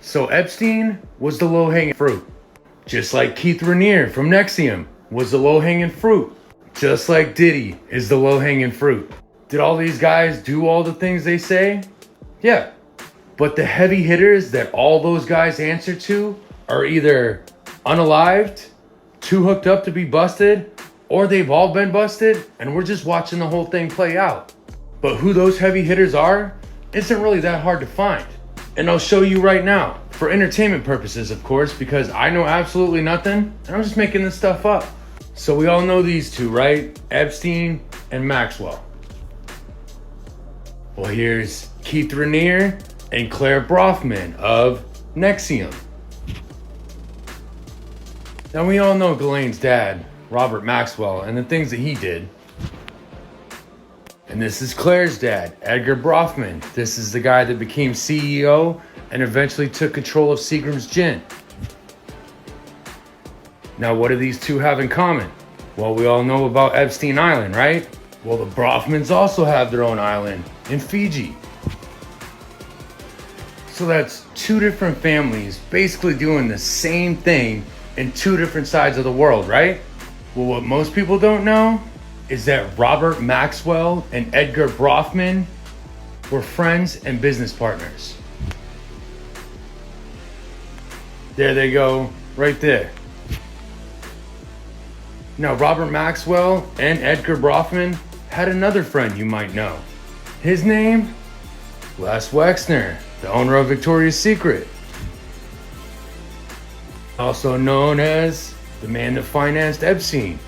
So Epstein was the low-hanging fruit. Just like Keith Raniere from Nexium was the low-hanging fruit. Just like Diddy is the low-hanging fruit. Did all these guys do all the things they say? Yeah. But the heavy hitters that all those guys answer to are either unalived, too hooked up to be busted, or they've all been busted and we're just watching the whole thing play out. But who those heavy hitters are isn't really that hard to find. And I'll show you right now, for entertainment purposes, of course, because I know absolutely nothing and I'm just making this stuff up. So we all know these two, right? Epstein and Maxwell. Well, here's Keith Raniere and Claire Brofman of Nexium. Now we all know Ghislaine's dad, Robert Maxwell, and the things that he did. And this is Claire's dad, Edgar Brofman. This is the guy that became CEO and eventually took control of Seagram's Gin. Now, what do these two have in common? Well, we all know about Epstein Island, right? Well, the Brofmans also have their own island in Fiji. So that's two different families basically doing the same thing in two different sides of the world, right? Well, what most people don't know is that Robert Maxwell and Edgar Brofman were friends and business partners. There they go, right there. Now, Robert Maxwell and Edgar Brofman had another friend you might know. His name? Les Wexner, the owner of Victoria's Secret. Also known as the man that financed Epstein.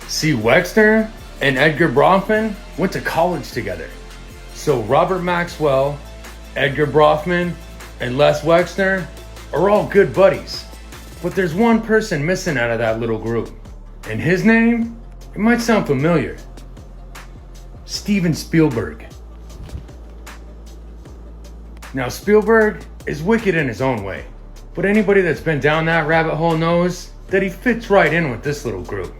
See, Wexner and Edgar Brofman went to college together. So Robert Maxwell, Edgar Brofman, and Les Wexner are all good buddies. But there's one person missing out of that little group. And his name, it might sound familiar. Steven Spielberg. Now, Spielberg is wicked in his own way. But anybody that's been down that rabbit hole knows that he fits right in with this little group.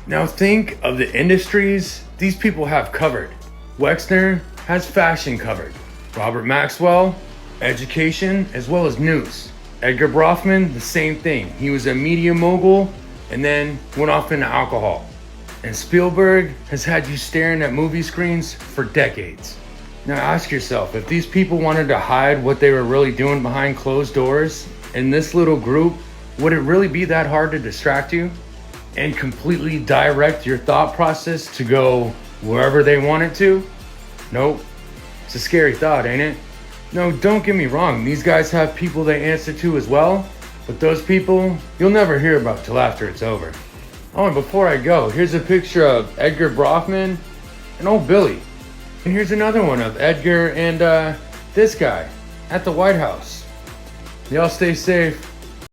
Now think of the industries these people have covered. Wexner has fashion covered. Robert Maxwell, education as well as news. Edgar Brofman, the same thing. He was a media mogul and then went off into alcohol. And Spielberg has had you staring at movie screens for decades. Now ask yourself, if these people wanted to hide what they were really doing behind closed doors in this little group, would it really be that hard to distract you and completely direct your thought process to go wherever they want it to? Nope. It's a scary thought, ain't it? No, don't get me wrong. These guys have people they answer to as well, but those people you'll never hear about till after it's over. Oh, and before I go, here's a picture of Edgar Brofman and old Billy. And here's another one of Edgar and this guy at the White House. Y'all stay safe.